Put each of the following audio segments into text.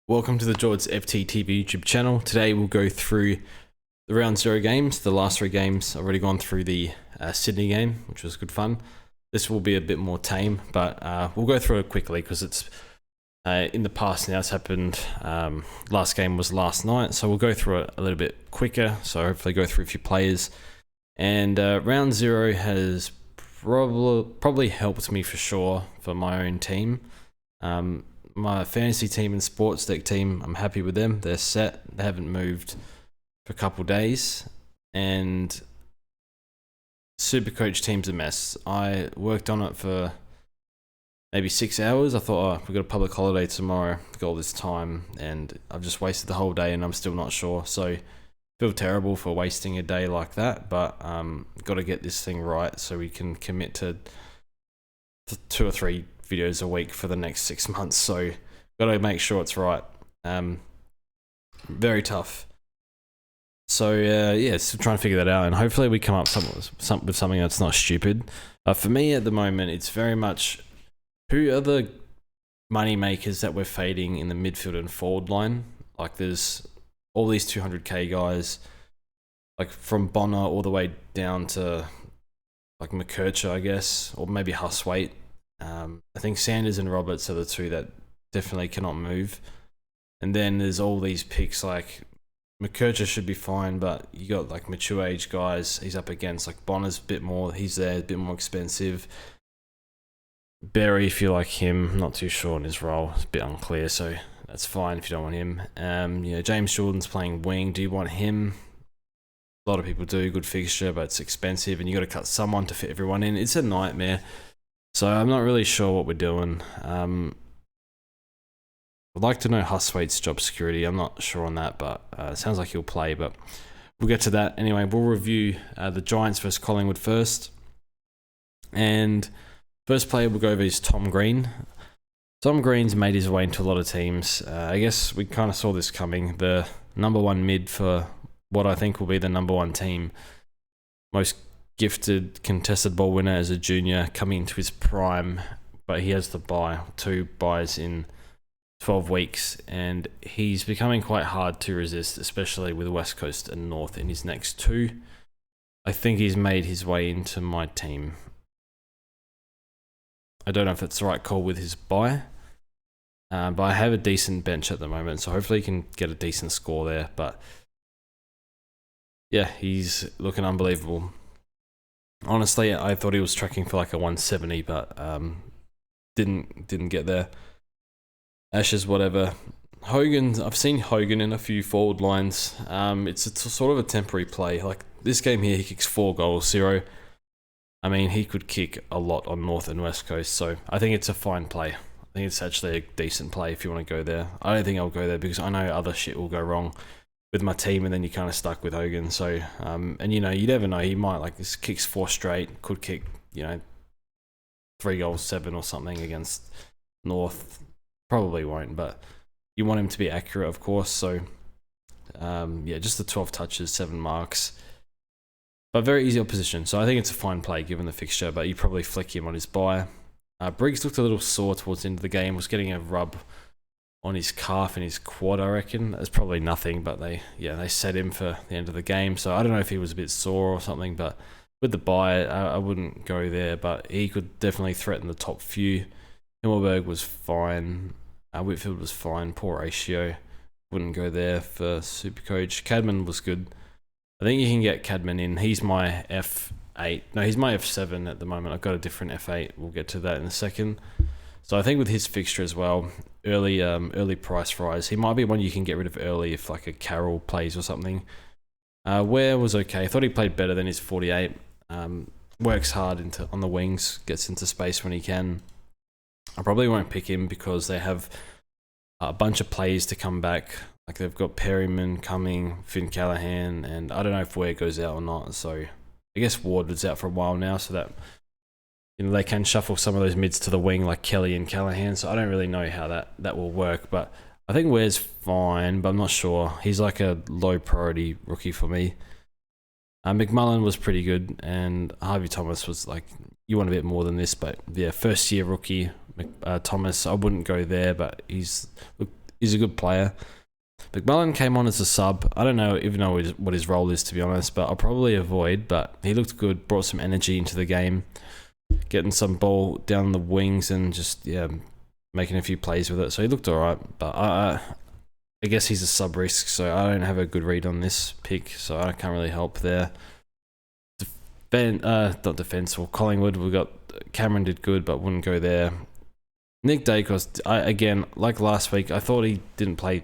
Welcome to the George's FTTV YouTube channel. Today we'll go through the round 0 games, the last 3 games. I've already gone through the Sydney game, which was good fun. This will be a bit more tame, but we'll go through it quickly because it's in the past now. It's happened. Last game was last night, so we'll go through it a little bit quicker. So hopefully go through a few players. And round 0 has probably helped me for sure for my own team. My fantasy team and sports deck team, I'm happy with them. They're set. They haven't moved for a couple days. And SuperCoach team's a mess. I worked on it for maybe 6 hours. I thought, we've got a public holiday tomorrow. We've got all this time. And I've just wasted the whole day and I'm still not sure. So I feel terrible for wasting a day like that. But got to get this thing right so we can commit to 2 or 3 videos a week for the next 6 months, so got to make sure it's right. Very tough. So yeah, still trying to figure that out, and hopefully we come up with something that's not stupid. For me at the moment, it's very much who are the money makers that we're fading in the midfield and forward line. Like there's all these 200k guys, like from Bonner all the way down to like McKercher, I guess, or maybe Huswaite. I think Sanders and Roberts are the two that definitely cannot move. And then there's all these picks like McKercher should be fine, but you got like mature age guys he's up against. Like Bonner's a bit more, he's there, a bit more expensive. Berry, if you like him, not too sure on his role, it's a bit unclear, so that's fine if you don't want him. James Jordan's playing wing. Do you want him? A lot of people do, good fixture, but it's expensive and you got to cut someone to fit everyone in. It's a nightmare. So I'm not really sure what we're doing. I'd like to know Huswaite's job security. I'm not sure on that, but it sounds like he'll play, but we'll get to that. Anyway, we'll review the Giants versus Collingwood first. And first player we'll go over is Tom Green. Tom Green's made his way into a lot of teams. I guess we kind of saw this coming. The number 1 mid for what I think will be the number 1 team. Most gifted contested ball winner as a junior, coming into his prime, but he has to buy 2 buys in 12 weeks, and he's becoming quite hard to resist, especially with West Coast and North in his next 2. I think he's made his way into my team. I don't know if it's the right call with his buy, but I have a decent bench at the moment, so hopefully he can get a decent score there. But yeah, he's looking unbelievable. Honestly, I thought he was tracking for like a 170, but didn't get there. Ashes, whatever. Hogan, I've seen Hogan in a few forward lines. It's sort of a temporary play. Like this game here, he kicks 4 goals, 0. I mean, he could kick a lot on North and West Coast, so I think it's a fine play. I think it's actually a decent play if you want to go there. I don't think I'll go there because I know other shit will go wrong with my team, and then you're kind of stuck with Hogan. So, and you never know. He might like this kicks 4 straight, could kick 3 goals, 7 or something against North. Probably won't, but you want him to be accurate, of course. So, just the 12 touches, 7 marks, but very easy opposition. So I think it's a fine play given the fixture. But you probably flick him on his bye. Briggs looked a little sore towards the end of the game. Was getting a rub on his calf and his quad, I reckon. It's probably nothing, but they set him for the end of the game. So I don't know if he was a bit sore or something, but with the bye, I wouldn't go there, but he could definitely threaten the top few. Himmelberg was fine. Whitfield was fine. Poor ratio. Wouldn't go there for SuperCoach. Cadman was good. I think you can get Cadman in. He's my F8. No, he's my F7 at the moment. I've got a different F8. We'll get to that in a second. So I think with his fixture as well, early price rise. He might be one you can get rid of early if like a Carroll plays or something. Ware was okay. I thought he played better than his 48. Works hard on the wings, gets into space when he can. I probably won't pick him because they have a bunch of players to come back. Like they've got Perryman coming, Finn Callahan, and I don't know if Ware goes out or not. So I guess Ward was out for a while now, so that they can shuffle some of those mids to the wing like Kelly and Callahan. So I don't really know how that will work, but I think Ware's fine, but I'm not sure. He's like a low priority rookie for me. McMullen was pretty good, and Harvey Thomas was like, you want a bit more than this, but yeah, first year rookie. Thomas, I wouldn't go there, but he's a good player. McMullen came on as a sub. I don't know even know what his role is, to be honest, but I'll probably avoid. But he looked good, brought some energy into the game, getting some ball down the wings and just making a few plays with it. So he looked alright, but I guess he's a sub risk, so I don't have a good read on this pick, so I can't really help there. Not defense, or Collingwood, we got Cameron did good, but wouldn't go there. Nick Dacos, again, like last week, I thought he didn't play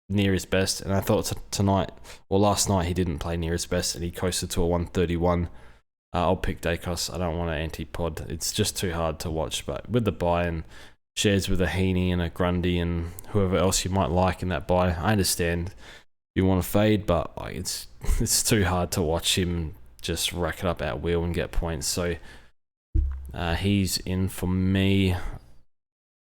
near his best, and I thought last night he didn't play near his best, and he coasted to a 131. I'll pick Dacos. I don't want an anti-pod. It's just too hard to watch, but with the bye and shares with a Heaney and a Grundy and whoever else you might like in that bye, I understand you want to fade, but like, it's too hard to watch him just rack it up at will and get points. So he's in for me.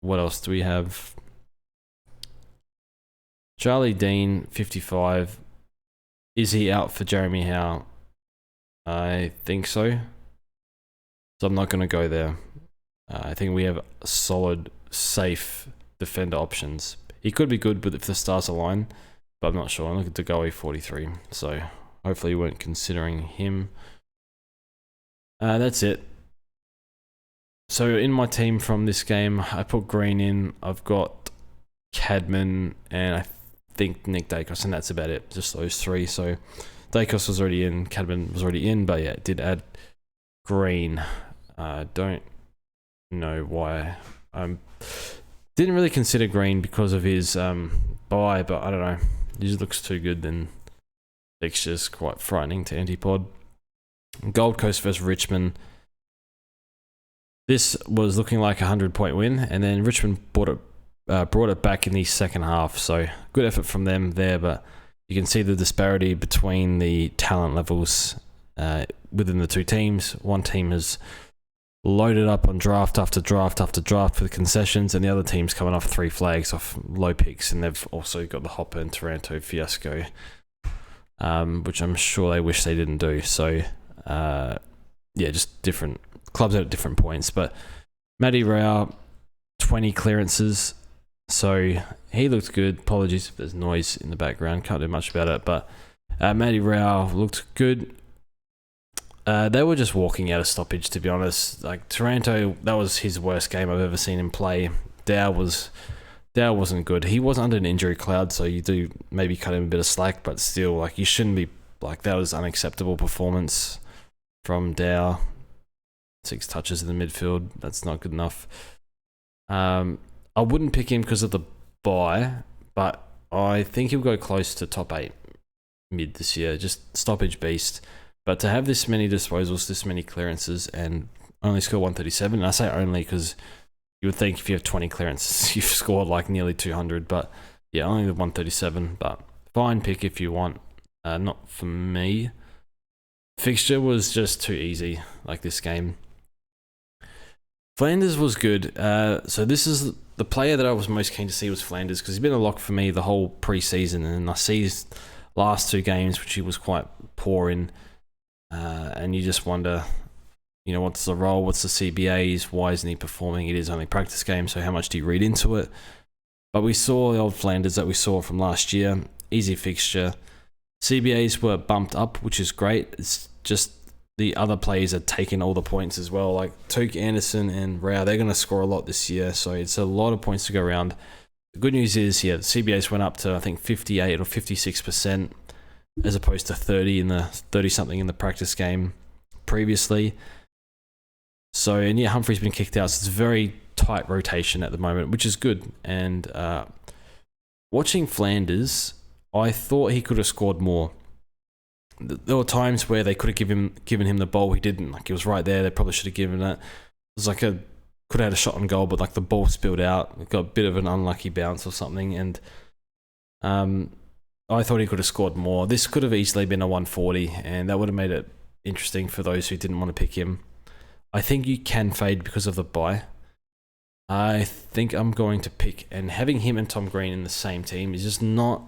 What else do we have? Charlie Dean, 55. Is he out for Jeremy Howe? I think so. So I'm not going to go there. I think we have solid, safe defender options. He could be good, but if the stars align, but I'm not sure. I'm looking to go 43. So hopefully you weren't considering him. That's it. So in my team from this game, I put Green in. I've got Cadman and I think Nick Dacos, and that's about it. Just those three. So Dacos was already in, Cadman was already in, but yeah, it did add Green. Don't know why. Didn't really consider Green because of his buy, but I don't know. He just looks too good, then fixture's quite frightening to antipod. Gold Coast versus Richmond. This was looking like a 100-point win, and then Richmond brought it back in the second half. So good effort from them there, but you can see the disparity between the talent levels within the two teams. One team has loaded up on draft after draft after draft for the concessions, and the other team's coming off 3 flags off low picks, and they've also got the Hopper and Taranto fiasco, which I'm sure they wish they didn't do. So just different clubs at different points. But Matty Rao, 20 clearances, so he looked good. Apologies if there's noise in the background, can't do much about it, but Matty Rao looked good. They were just walking out of stoppage, to be honest. Like Taranto, that was his worst game I've ever seen him play. Dow wasn't good. He was under an injury cloud, so you do maybe cut him a bit of slack, but still, like, you shouldn't be, like, that was unacceptable performance from Dow. 6 touches in the midfield, that's not good enough. I wouldn't pick him because of the bye, but I think he'll go close to top 8 mid this year. Just stoppage beast. But to have this many disposals, this many clearances, and only score 137, and I say only because you would think if you have 20 clearances, you've scored like nearly 200. But yeah, only the 137. But fine pick if you want. Not for me. Fixture was just too easy, like this game. Flanders was good. So this is the player that I was most keen to see was Flanders, because he's been a lock for me the whole pre-season, and I see his last 2 games, which he was quite poor in. And you just wonder, what's the role? What's the CBAs? Why isn't he performing? It is only practice game, so how much do you read into it? But we saw the old Flanders that we saw from last year. Easy fixture. CBAs were bumped up, which is great. It's just the other players are taking all the points as well. Like Toke Anderson and Rao, they're going to score a lot this year, so it's a lot of points to go around. The good news is, the CBAs went up to, I think, 58 or 56%. As opposed to 30-something in the practice game previously. So, and Humphrey's been kicked out, so it's a very tight rotation at the moment, which is good. And watching Flanders, I thought he could have scored more. There were times where they could have given him the ball, he didn't. Like, he was right there, they probably should have given it. It was like could have had a shot on goal, but like the ball spilled out. It got a bit of an unlucky bounce or something, and I thought he could have scored more. This could have easily been a 140, and that would have made it interesting for those who didn't want to pick him. I think you can fade because of the bye. I think I'm going to pick, and having him and Tom Green in the same team is just not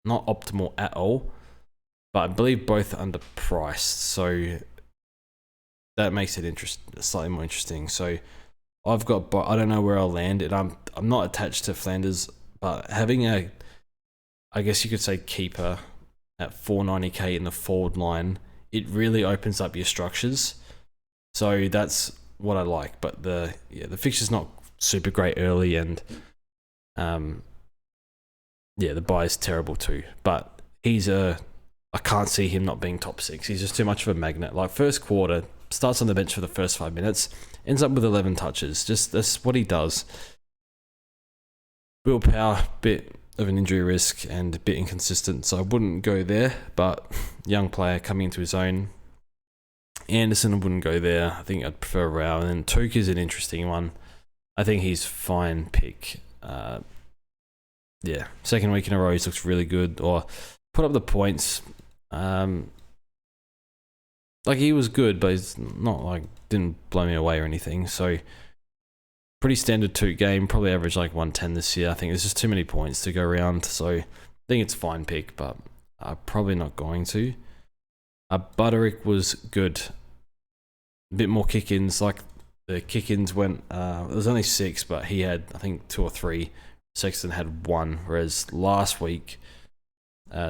optimal at all. But I believe both are underpriced, so that makes it slightly more interesting. So I don't know where I'll land, and I'm not attached to Flanders But having a, I guess you could say, keeper at 490k in the forward line, it really opens up your structures. So that's what I like. But the fixture's not super great early, and the buy is terrible too. But I can't see him not being top 6. He's just too much of a magnet. Like, first quarter, starts on the bench for the first 5 minutes, ends up with 11 touches. Just that's what he does. Will Power, bit of an injury risk and a bit inconsistent, so I wouldn't go there. But young player coming into his own. Anderson, I wouldn't go there. I think I'd prefer Rao. And then Took is an interesting one. I think he's fine pick. Second week in a row, he looks really good. Or put up the points. Like, he was good, but he's not like, didn't blow me away or anything. So pretty standard 2 game, probably average like 110 this year. I think there's just too many points to go around. So I think it's a fine pick, but I'm probably not going to. Butterick was good. A bit more kick-ins. Like, the kick-ins went, it was only 6, but he had, I think, 2 or 3. Sexton had 1, whereas last week,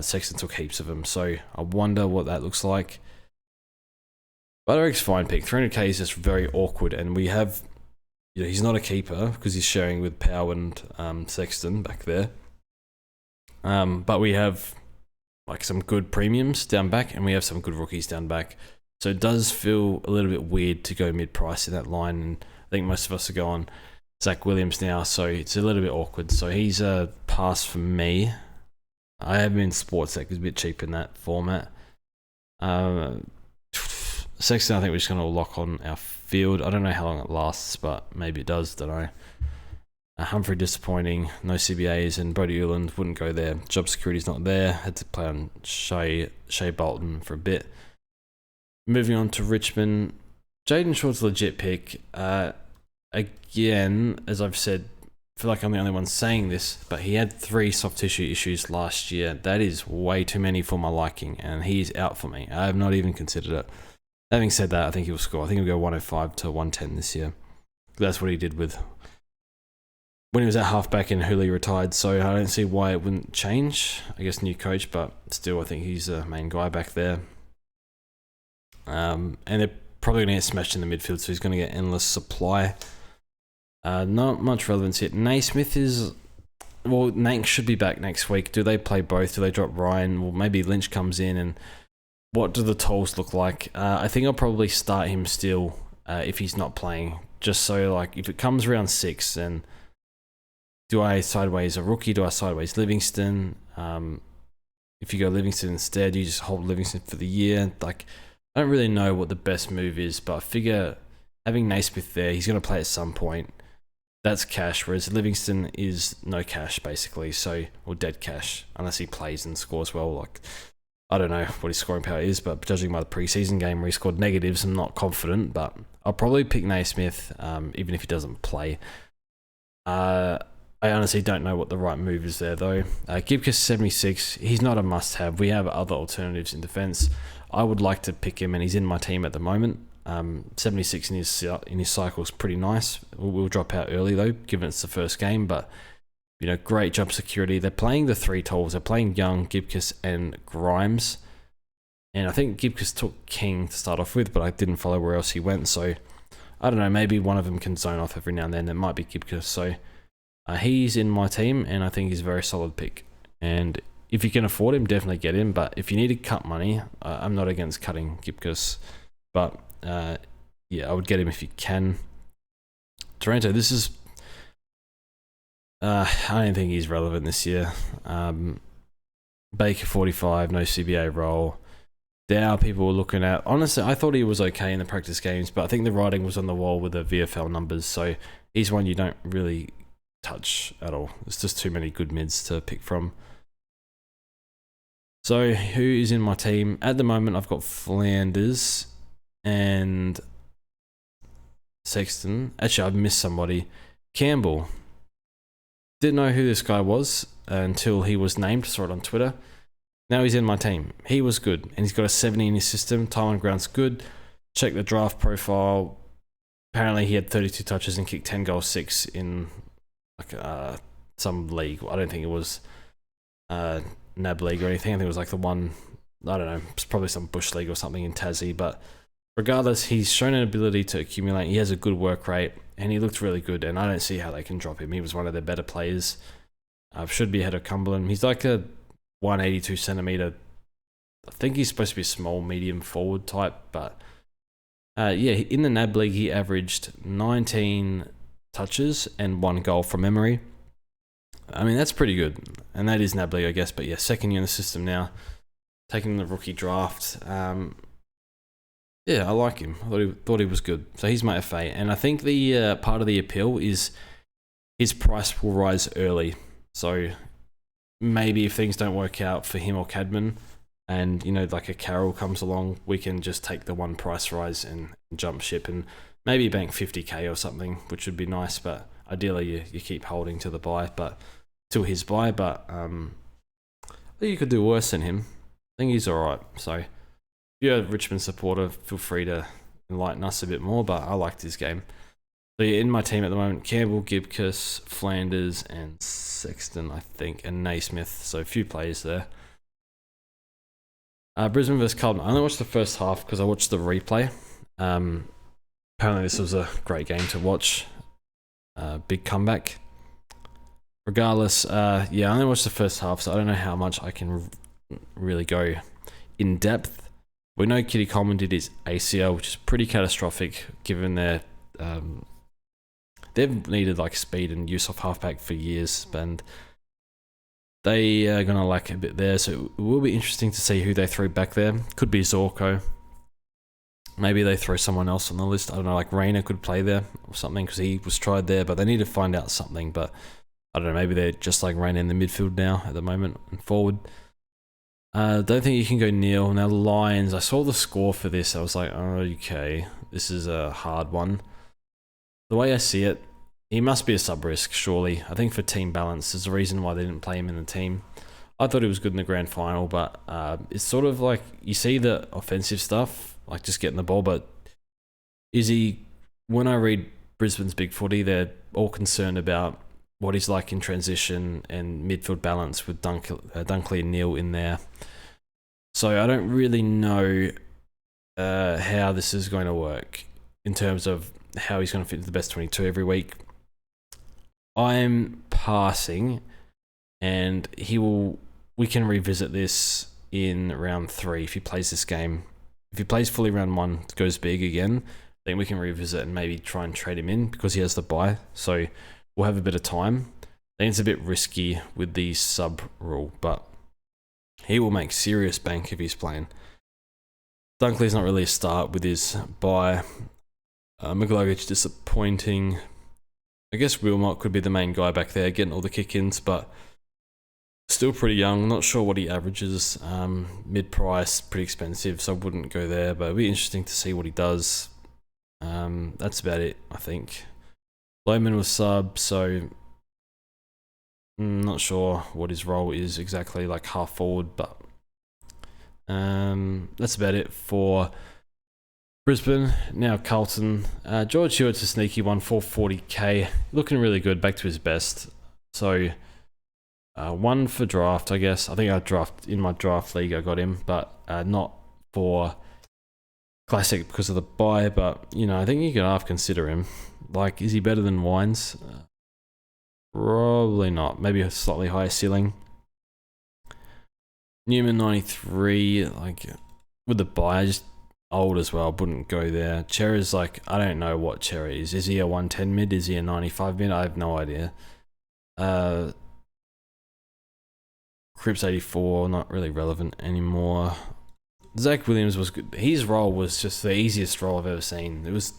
Sexton took heaps of them. So I wonder what that looks like. Butterick's fine pick. 300k is just very awkward, and we have, he's not a keeper because he's sharing with Powell and Sexton back there. But we have like some good premiums down back, and we have some good rookies down back. So it does feel a little bit weird to go mid-price in that line, and I think most of us are going Zach Williams now, so it's a little bit awkward. So he's a pass for me. I have him in sports that is a bit cheap in that format. Sexton, I think we're just going to lock on our field. I don't know how long it lasts, but maybe it does, don't know. Humphrey disappointing, no CBAs, and Brody Uland wouldn't go there. Job security's not there. Had to play on Shea Bolton for a bit. Moving on to Richmond, Jaden Short's a legit pick. Again, as I've said, I feel like I'm the only one saying this, but he had 3 soft tissue issues last year. That is way too many for my liking, and he's out for me. I have not even considered it. Having said that, I think he'll score. I think he'll go 105 to 110 this year. That's what he did with when he was at halfback and Hooley retired, so I don't see why it wouldn't change. I guess new coach, but still I think he's the main guy back there. And they're probably going to get smashed in the midfield, so he's going to get endless supply. Not much relevance yet. Naismith is... Well, Nank should be back next week. Do they play both? Do they drop Ryan? Well, maybe Lynch comes in, and what do the tolls look like? I think I'll probably start him still if he's not playing, just so, like, if it comes around 6, then do I sideways a rookie? Do I sideways Livingston? If you go Livingston instead, you just hold Livingston for the year. Like, I don't really know what the best move is, but I figure having Naismith there, he's going to play at some point. That's cash, whereas Livingston is no cash, basically, or dead cash, unless he plays and scores well. Like, I don't know what his scoring power is, but judging by the preseason game where he scored negatives, I'm not confident, but I'll probably pick Naismith, even if he doesn't play. I honestly don't know what the right move is there, though. Gibcus 76, he's not a must-have. We have other alternatives in defence. I would like to pick him, and he's in my team at the moment. 76 in his cycle is pretty nice. We'll drop out early, though, given it's the first game, but great jump security. They're playing the 3 tolls. They're playing Young, Gibcus, and Grimes. And I think Gibcus took King to start off with, but I didn't follow where else he went, so I don't know. Maybe one of them can zone off every now and then. It might be Gibcus, so... he's in my team, and I think he's a very solid pick. And if you can afford him, definitely get him. But if you need to cut money, I'm not against cutting Gibcus. But I would get him if you can. Toronto, this is... I don't think he's relevant this year. Baker 45, no CBA role. Dow people were looking at... Honestly, I thought he was okay in the practice games, but I think the writing was on the wall with the VFL numbers. So he's one you don't really... touch at all. There's just too many good mids to pick from. So who is in my team? At the moment, I've got Flanders and Sexton. Actually, I've missed somebody. Campbell. Didn't know who this guy was until he was named. Saw it on Twitter. Now he's in my team. He was good, and he's got a 70 in his system. Time on ground's good. Check the draft profile. Apparently, he had 32 touches and kicked 10 goals, 6 in... some league. I don't think it was NAB league or anything. I think it was like the one, I don't know, it's probably some bush league or something in Tassie. But regardless, he's shown an ability to accumulate. He has a good work rate, and he looked really good. And I don't see how they can drop him. He was one of their better players. Should be ahead of Cumberland. He's like a 182 centimeter. I think he's supposed to be a small, medium forward type. But yeah, in the NAB league, he averaged 19 touches and 1 goal from memory. I mean, that's pretty good. And that is NAB league, I guess. But yeah, second year in the system now. Taking the rookie draft. Yeah, I like him. I thought he was good. So he's my FA. And I think the part of the appeal is his price will rise early. So maybe if things don't work out for him or Cadman, and like a Carroll comes along, we can just take the one price rise and jump ship and maybe bank 50k or something, which would be nice. But ideally, you keep holding to the buy, but till his buy. But I think you could do worse than him. I think he's all right. So if you're a Richmond supporter, feel free to enlighten us a bit more. But I liked his game. So yeah, in my team at the moment, Campbell, Gibcus, Flanders, and Sexton, I think, and Naismith. So a few players there. Brisbane vs Carlton. I only watched the first half because I watched the replay. Apparently this was a great game to watch. Big comeback. Regardless, yeah, I only watched the first half, so I don't know how much I can really go in depth. We know Kitty Coleman did his ACL, which is pretty catastrophic given their they've needed like speed and use of halfback for years, and they are going to lack a bit there. So it will be interesting to see who they throw back there. Could be Zorko. Maybe they throw someone else on the list. I don't know, like Rayner could play there or something because he was tried there, but they need to find out something. But I don't know, maybe they're just like Rayner in the midfield now at the moment and forward. Don't think you can go Neil. Now, the Lions, I saw the score for this. I was like, oh, okay, this is a hard one. The way I see it, he must be a sub-risk, surely. I think for team balance, there's a reason why they didn't play him in the team. I thought he was good in the grand final, but it's sort of like, you see the offensive stuff, like just getting the ball, but is he, when I read Brisbane's Big Footy, they're all concerned about what he's like in transition and midfield balance with Dunkley and Neil in there. So I don't really know how this is going to work in terms of how he's going to fit into the best 22 every week. I'm passing, and we can revisit this in round 3 if he plays this game. If he plays fully round 1, goes big again, then we can revisit and maybe try and trade him in because he has the bye. So we'll have a bit of time. I think it's a bit risky with the sub rule, but he will make serious bank if he's playing. Dunkley's not really a start with his bye. McGluggage disappointing. I guess Wilmot could be the main guy back there getting all the kick-ins, but still pretty young. Not sure what he averages. Mid-price, pretty expensive, so I wouldn't go there, but it'll be interesting to see what he does. That's about it, I think. Lohman was sub, so not sure what his role is exactly, like half forward, but that's about it for Brisbane. Now Carlton. George Hewitt's a sneaky one, 440k. Looking really good, back to his best. So one for draft, I guess. I think in my draft league I got him, but not for classic because of the buy. But I think you can half consider him. Like, is he better than Wines? Probably not. Maybe a slightly higher ceiling. Newman 93, like with the buy, just old as well. Wouldn't go there. Cherry's like, I don't know what Cherry is. Is he a 110 mid? Is he a 95 mid? I have no idea. Cripps 84, not really relevant anymore. Zach Williams was good. His role was just the easiest role I've ever seen. It was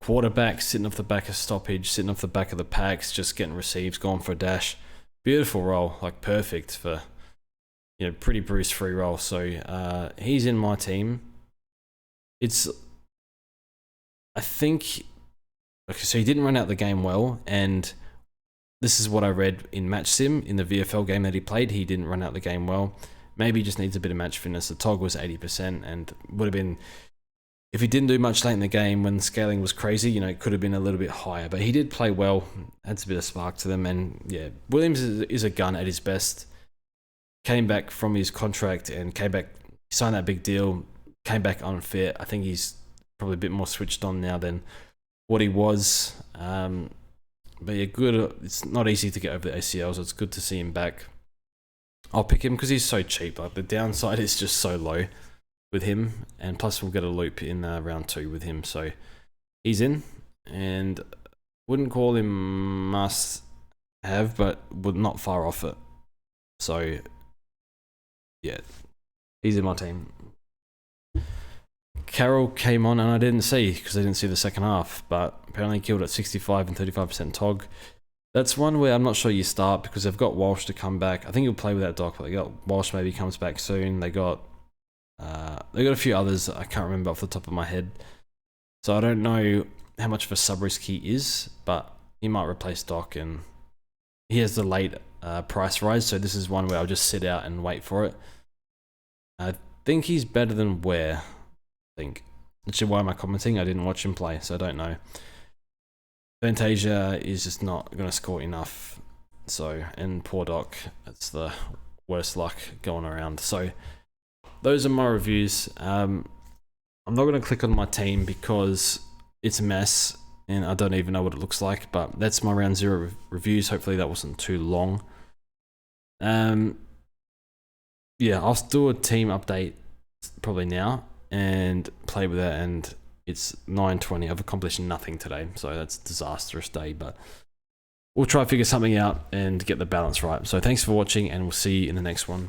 quarterback, sitting off the back of stoppage, sitting off the back of the packs, just getting receives, going for a dash. Beautiful role, like perfect for, pretty Bruce free role. So he's in my team. I think, okay, so he didn't run out the game well, and this is what I read in Match Sim, in the VFL game that he played, he didn't run out the game well. Maybe he just needs a bit of match fitness. The TOG was 80% and would have been if he didn't do much late in the game when the scaling was crazy, you know, it could have been a little bit higher. But he did play well, adds a bit of spark to them. And yeah, Williams is a gun at his best. Came back from his contract and signed that big deal, came back unfit. I think he's probably a bit more switched on now than what he was. But yeah, good. It's not easy to get over the ACL, so it's good to see him back. I'll pick him because he's so cheap. Like, the downside is just so low with him, and plus we'll get a loop in round 2 with him, so he's in. And wouldn't call him must have, but would not far off it. So yeah, he's in my team. Carroll came on and I didn't see because I didn't see the second half, but apparently killed at 65 and 35% TOG. That's one where I'm not sure you start because they've got Walsh to come back. I think he'll play without Doc, but they got Walsh maybe comes back soon. They got a few others that I can't remember off the top of my head. So I don't know how much of a sub risk he is, but he might replace Doc, and he has the late price rise, so this is one where I'll just sit out and wait for it. I think he's better than Ware. I think. Actually, why am I commenting? I didn't watch him play, so I don't know. Fantasia is just not going to score enough. So, and poor Doc, it's the worst luck going around. So, those are my reviews. I'm not going to click on my team because it's a mess and I don't even know what it looks like, but that's my round 0 reviews. Hopefully that wasn't too long. Yeah, I'll do a team update probably now and play with it, and it's 9:20. I've accomplished nothing today, so that's a disastrous day, but we'll try to figure something out and get the balance right. So thanks for watching, and we'll see you in the next one.